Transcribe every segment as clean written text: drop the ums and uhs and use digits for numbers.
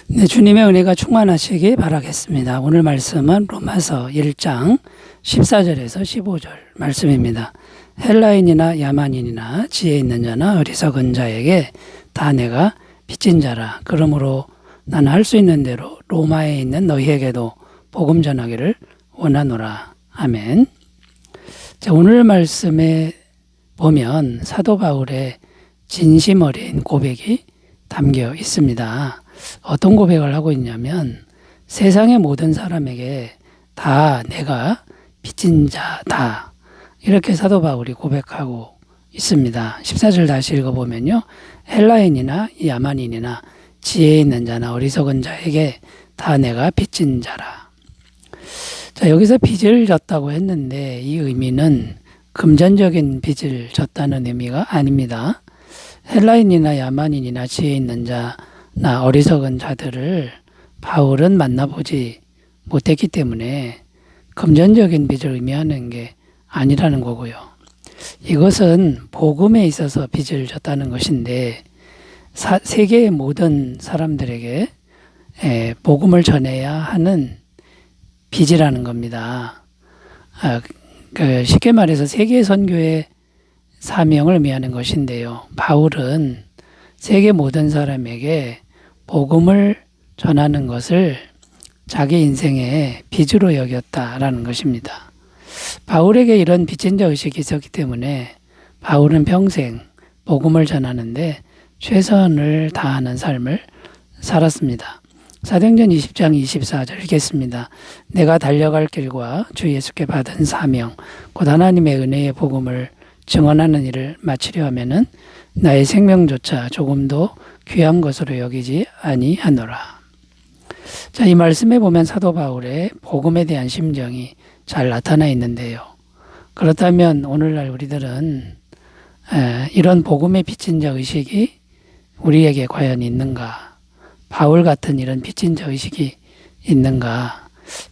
네, 주님의 은혜가 충만하시기 바라겠습니다. 오늘 말씀은 로마서 1장 14절에서 15절 말씀입니다. 헬라인이나 야만인이나 지혜 있는 자나 어리석은 자에게 다 내가 빚진 자라. 그러므로 나는 할 수 있는 대로 로마에 있는 너희에게도 복음 전하기를 원하노라. 아멘. 자, 오늘 말씀에 보면 사도 바울의 진심 어린 고백이 담겨 있습니다. 어떤 고백을 하고 있냐면 세상의 모든 사람에게 다 내가 빚진 자다. 이렇게 사도 바울이 고백하고 있습니다. 14절 다시 읽어보면요. 헬라인이나 야만인이나 지혜 있는 자나 어리석은 자에게 다 내가 빚진 자라. 자, 여기서 빚을 졌다고 했는데 이 의미는 금전적인 빚을 졌다는 의미가 아닙니다. 헬라인이나 야만인이나 지혜 있는 자나 어리석은 자들을 바울은 만나보지 못했기 때문에 금전적인 빚을 의미하는 게 아니라는 거고요. 이것은 복음에 있어서 빚을 졌다는 것인데 세계의 모든 사람들에게 복음을 전해야 하는 빚이라는 겁니다. 쉽게 말해서 세계 선교의 사명을 의미하는 것인데요. 바울은 세계 모든 사람에게 복음을 전하는 것을 자기 인생의 빚으로 여겼다라는 것입니다. 바울에게 이런 빚진 자 의식이 있었기 때문에 바울은 평생 복음을 전하는데 최선을 다하는 삶을 살았습니다. 사도행전 20장 24절 읽겠습니다. 내가 달려갈 길과 주 예수께 받은 사명 곧 하나님의 은혜의 복음을 증언하는 일을 마치려 하면은 나의 생명조차 조금도 귀한 것으로 여기지 아니하노라. 자, 이 말씀에 보면 사도 바울의 복음에 대한 심정이 잘 나타나 있는데요. 그렇다면 오늘날 우리들은 이런 복음에 빚진 자 의식이 우리에게 과연 있는가? 바울 같은 이런 빚진 자 의식이 있는가?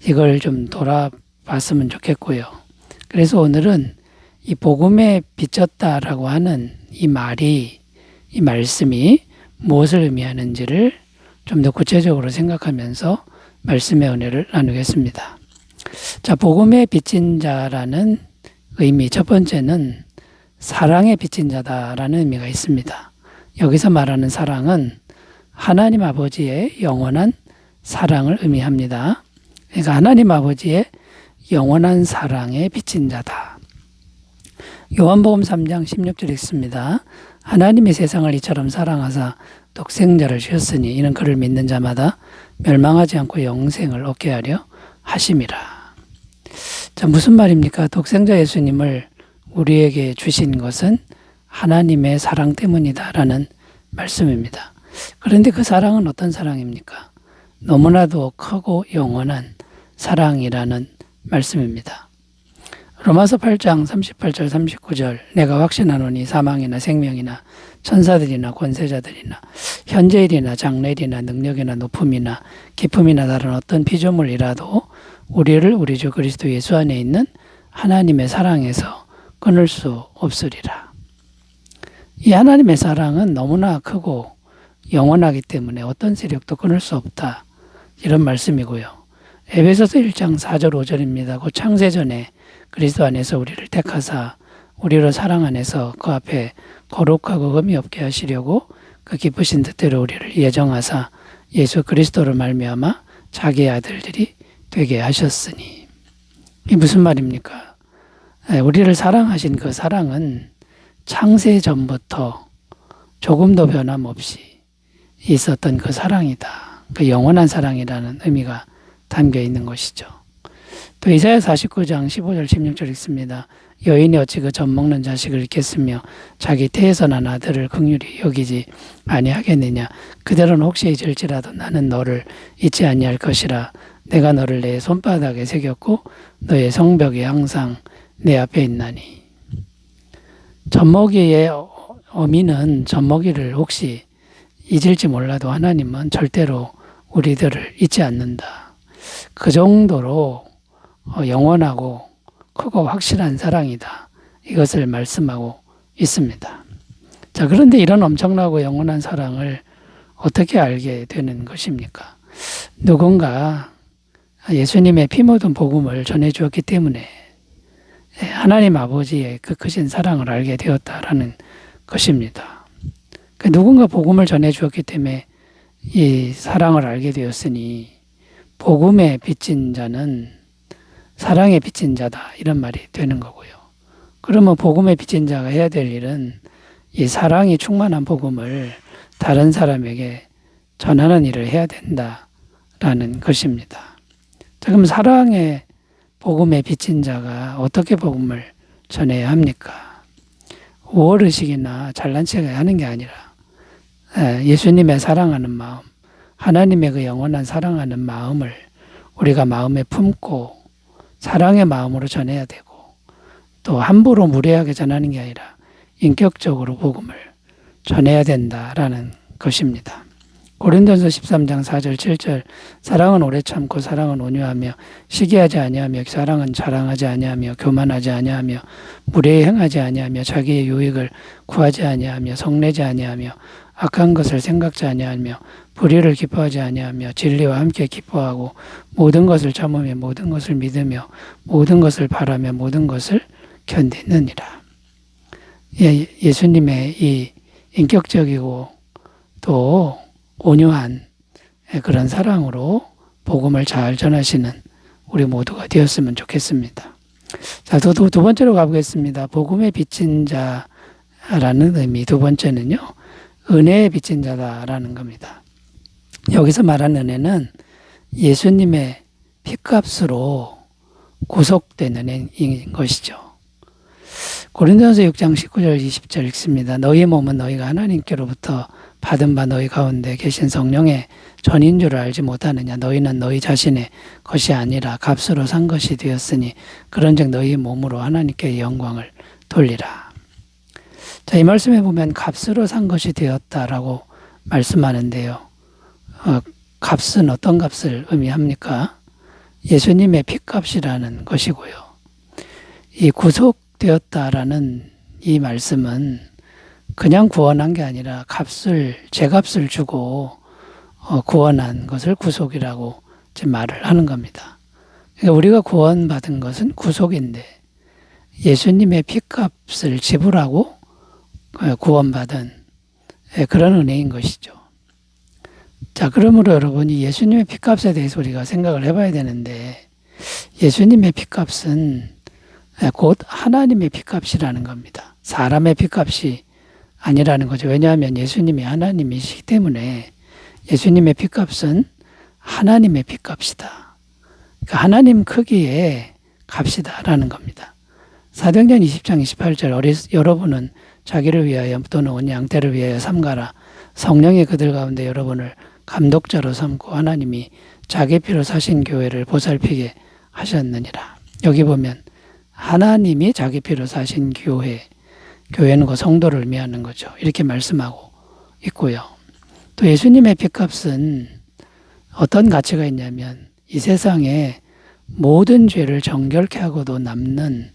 이걸 좀 돌아봤으면 좋겠고요. 그래서 오늘은 이 복음에 빚졌다라고 하는 이 말씀이 무엇을 의미하는지를 좀 더 구체적으로 생각하면서 말씀의 은혜를 나누겠습니다. 자, 복음에 빚진 자라는 의미, 첫 번째는 사랑에 빚진 자다라는 의미가 있습니다. 여기서 말하는 사랑은 하나님 아버지의 영원한 사랑을 의미합니다. 그러니까 하나님 아버지의 영원한 사랑에 빚진 자다. 요한복음 3장 16절 읽습니다. 하나님이 세상을 이처럼 사랑하사 독생자를 주셨으니 이는 그를 믿는 자마다 멸망하지 않고 영생을 얻게 하려 하심이라. 자, 무슨 말입니까? 독생자 예수님을 우리에게 주신 것은 하나님의 사랑 때문이다라는 말씀입니다. 그런데 그 사랑은 어떤 사랑입니까? 너무나도 크고 영원한 사랑이라는 말씀입니다. 로마서 8장 38절 39절 내가 확신하노니 사망이나 생명이나 천사들이나 권세자들이나 현재일이나 장래일이나 능력이나 높음이나 깊음이나 다른 어떤 피조물이라도 우리를 우리 주 그리스도 예수 안에 있는 하나님의 사랑에서 끊을 수 없으리라. 이 하나님의 사랑은 너무나 크고 영원하기 때문에 어떤 세력도 끊을 수 없다. 이런 말씀이고요. 에베소서 1장 4절 5절입니다. 곧 창세전에 그리스도 안에서 우리를 택하사 우리로 사랑 안에서 그 앞에 거룩하고 흠이 없게 하시려고 그 기쁘신 뜻대로 우리를 예정하사 예수 그리스도로 말미암아 자기의 아들들이 되게 하셨으니. 이 무슨 말입니까? 우리를 사랑하신 그 사랑은 창세 전부터 조금도 변함없이 있었던 그 사랑이다. 그 영원한 사랑이라는 의미가 담겨 있는 것이죠. 또 이사야 49장 15절 16절 읽습니다. 여인이 어찌 그 젖먹는 자식을 잊겠으며 자기 태에서 난 아들을 긍휼히 여기지 아니하겠느냐. 그대로는 혹시 잊을지라도 나는 너를 잊지 아니할 것이라. 내가 너를 내 손바닥에 새겼고 너의 성벽이 항상 내 앞에 있나니. 젖먹이의 어미는 젖먹이를 혹시 잊을지 몰라도 하나님은 절대로 우리들을 잊지 않는다. 그 정도로 영원하고 크고 확실한 사랑이다. 이것을 말씀하고 있습니다. 자, 그런데 이런 엄청나고 영원한 사랑을 어떻게 알게 되는 것입니까? 누군가 예수님의 피 묻은 복음을 전해 주었기 때문에 하나님 아버지의 그 크신 사랑을 알게 되었다라는 것입니다. 누군가 복음을 전해 주었기 때문에 이 사랑을 알게 되었으니 복음에 빚진 자는 사랑에 빚진 자다 이런 말이 되는 거고요. 그러면 복음에 빚진 자가 해야 될 일은 이 사랑이 충만한 복음을 다른 사람에게 전하는 일을 해야 된다라는 것입니다. 자, 그럼 사랑의 복음에 빚진 자가 어떻게 복음을 전해야 합니까? 우월의식이나 잘난 척을 하는 게 아니라 예수님의 사랑하는 마음, 하나님의 그 영원한 사랑하는 마음을 우리가 마음에 품고 사랑의 마음으로 전해야 되고 또 함부로 무례하게 전하는 게 아니라 인격적으로 복음을 전해야 된다라는 것입니다. 고린도전서 13장 4절 7절 사랑은 오래 참고 사랑은 온유하며 시기하지 아니하며 사랑은 자랑하지 아니하며 교만하지 아니하며 무례히 행하지 아니하며 자기의 유익을 구하지 아니하며 성내지 아니하며 악한 것을 생각지 아니하며 불의를 기뻐하지 아니하며 진리와 함께 기뻐하고 모든 것을 참으며 모든 것을 믿으며 모든 것을 바라며 모든 것을 견디느니라. 예수님의 이 인격적이고 또 온유한 그런 사랑으로 복음을 잘 전하시는 우리 모두가 되었으면 좋겠습니다. 자, 두 번째로 가보겠습니다. 복음에 빚진 자라는 의미. 두 번째는요, 은혜에 빚진 자다라는 겁니다. 여기서 말하는 은혜는 예수님의 핏값으로 구속된 은혜인 것이죠. 고린도전서 6장 19절 20절 읽습니다. 너희 몸은 너희가 하나님께로부터 받은 바 너희 가운데 계신 성령의 전인 줄 알지 못하느냐. 너희는 너희 자신의 것이 아니라 값으로 산 것이 되었으니 그런즉 너희 몸으로 하나님께 영광을 돌리라. 자, 이 말씀에 보면 값으로 산 것이 되었다라고 말씀하는데요. 값은 어떤 값을 의미합니까? 예수님의 핏값이라는 것이고요. 이 구속되었다라는 이 말씀은 그냥 구원한 게 아니라 제값을 주고 구원한 것을 구속이라고 지금 말을 하는 겁니다. 그러니까 우리가 구원받은 것은 구속인데 예수님의 핏값을 지불하고 구원받은 그런 은혜인 것이죠. 자, 그러므로 여러분이 예수님의 핏값에 대해서 우리가 생각을 해봐야 되는데 예수님의 핏값은 곧 하나님의 핏값이라는 겁니다. 사람의 핏값이 아니라는 거죠. 왜냐하면 예수님이 하나님이시기 때문에 예수님의 핏값은 하나님의 핏값이다. 그러니까 하나님 크기의 값이다라는 겁니다. 사도행전 20장 28절 여러분은 자기를 위하여 또는 온 양떼를 위하여 삼가라. 성령이 그들 가운데 여러분을 감독자로 삼고 하나님이 자기 피로 사신 교회를 보살피게 하셨느니라. 여기 보면 하나님이 자기 피로 사신 교회는 그 성도를 의미하는 거죠. 이렇게 말씀하고 있고요. 또 예수님의 핏값은 어떤 가치가 있냐면 이 세상에 모든 죄를 정결케 하고도 남는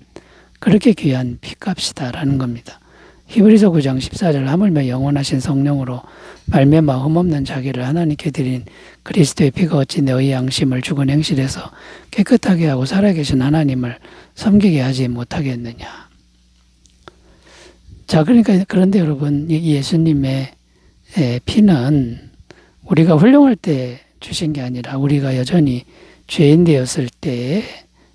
그렇게 귀한 핏값이다라는 겁니다. 히브리서 9장 14절 하물며 영원하신 성령으로 말미암아 흠없는 자기를 하나님께 드린 그리스도의 피가 어찌 너희 양심을 죽은 행실에서 깨끗하게 하고 살아계신 하나님을 섬기게 하지 못하겠느냐. 자, 그런데 여러분, 예수님의 피는 우리가 훌륭할 때 주신 게 아니라 우리가 여전히 죄인 되었을 때에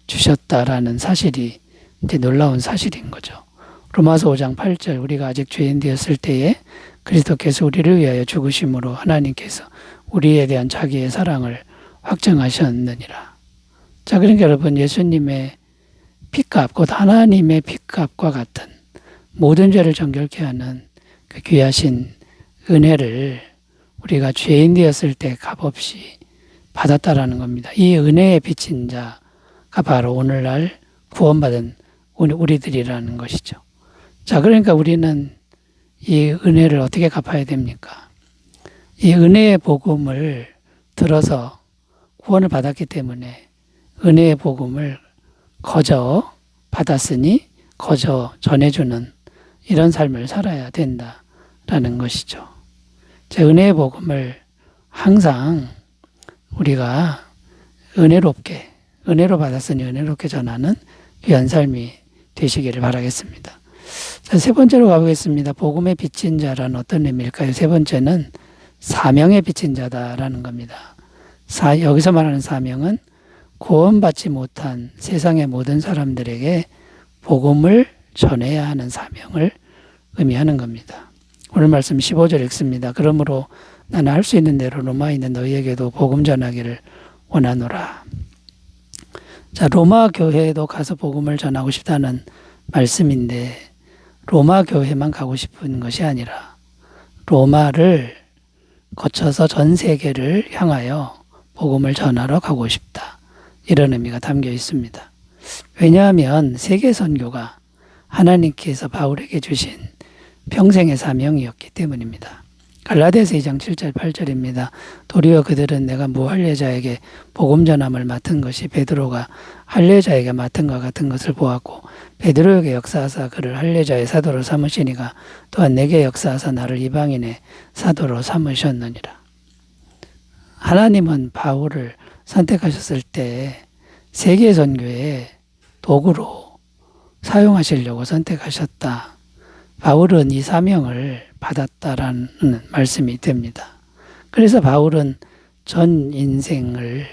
주셨다라는 사실이 이제 놀라운 사실인 거죠. 로마서 5장 8절 우리가 아직 죄인 되었을 때에 그리스도께서 우리를 위하여 죽으심으로 하나님께서 우리에 대한 자기의 사랑을 확증하셨느니라. 자, 그러니까 여러분 예수님의 핏값, 곧 하나님의 핏값과 같은 모든 죄를 정결케 하는 그 귀하신 은혜를 우리가 죄인 되었을 때 값없이 받았다라는 겁니다. 이 은혜에 비친 자가 바로 오늘날 구원받은 우리들이라는 것이죠. 자, 그러니까 우리는 이 은혜를 어떻게 갚아야 됩니까? 이 은혜의 복음을 들어서 구원을 받았기 때문에 은혜의 복음을 거저 받았으니 거저 전해주는 이런 삶을 살아야 된다라는 것이죠. 제 은혜의 복음을 항상 우리가 은혜롭게, 은혜로 받았으니 은혜롭게 전하는 귀한 삶이 되시기를 바라겠습니다. 자, 세 번째로 가보겠습니다. 복음의 빚진 자란 어떤 의미일까요? 세 번째는 사명의 빚진 자다라는 겁니다. 여기서 말하는 사명은 구원받지 못한 세상의 모든 사람들에게 복음을 전해야 하는 사명을 의미하는 겁니다. 오늘 말씀 15절 읽습니다. 그러므로 나는 할 수 있는 대로 로마에 있는 너희에게도 복음 전하기를 원하노라. 자, 로마 교회에도 가서 복음을 전하고 싶다는 말씀인데 로마 교회만 가고 싶은 것이 아니라 로마를 거쳐서 전 세계를 향하여 복음을 전하러 가고 싶다. 이런 의미가 담겨 있습니다. 왜냐하면 세계 선교가 하나님께서 바울에게 주신 평생의 사명이었기 때문입니다. 갈라디아서 2장 7절 8절입니다. 도리어 그들은 내가 무할례자에게 복음 전함을 맡은 것이 베드로가 할례자에게 맡은 것 같은 것을 보았고 베드로에게 역사하사 그를 할례자의 사도로 삼으시니가 또한 내게 역사하사 나를 이방인의 사도로 삼으셨느니라. 하나님은 바울을 선택하셨을 때 세계 선교의 도구로 사용하시려고 선택하셨다. 바울은 이 사명을 받았다라는 말씀이 됩니다. 그래서 바울은 전 인생을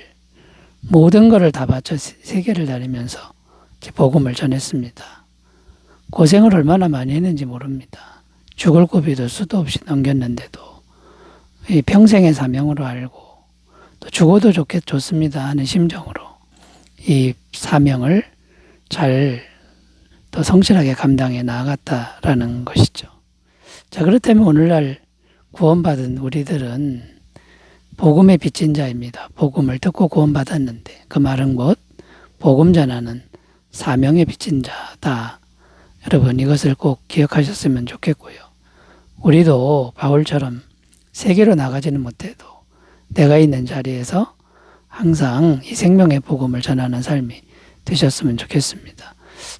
모든 것을 다 바쳐 세계를 다니면서 복음을 전했습니다. 고생을 얼마나 많이 했는지 모릅니다. 죽을 고비도 수도 없이 넘겼는데도 이 평생의 사명으로 알고 또 죽어도 좋습니다 하는 심정으로 이 사명을 잘 또 성실하게 감당해 나아갔다라는 것이죠. 자, 그렇다면 오늘날 구원받은 우리들은 복음의 빚진 자입니다. 복음을 듣고 구원받았는데 그 말은 곧 복음 전하는 사명의 빚진 자다. 여러분 이것을 꼭 기억하셨으면 좋겠고요. 우리도 바울처럼 세계로 나가지는 못해도 내가 있는 자리에서 항상 이 생명의 복음을 전하는 삶이 되셨으면 좋겠습니다.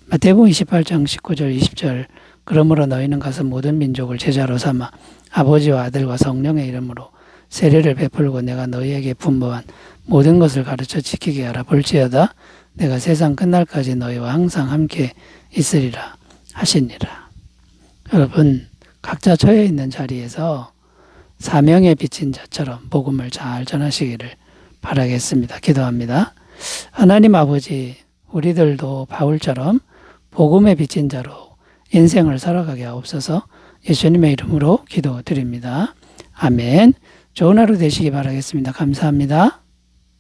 마태복음 28장 19절 20절 그러므로 너희는 가서 모든 민족을 제자로 삼아 아버지와 아들과 성령의 이름으로 세례를 베풀고 내가 너희에게 분부한 모든 것을 가르쳐 지키게 하라. 볼지어다 내가 세상 끝날까지 너희와 항상 함께 있으리라 하시니라. 여러분 각자 처해 있는 자리에서 사명에 비친 자처럼 복음을 잘 전하시기를 바라겠습니다. 기도합니다. 하나님 아버지, 우리들도 바울처럼 복음에 비친 자로 인생을 살아가게 하옵소서. 예수님의 이름으로 기도드립니다. 아멘. 좋은 하루 되시기 바라겠습니다. 감사합니다.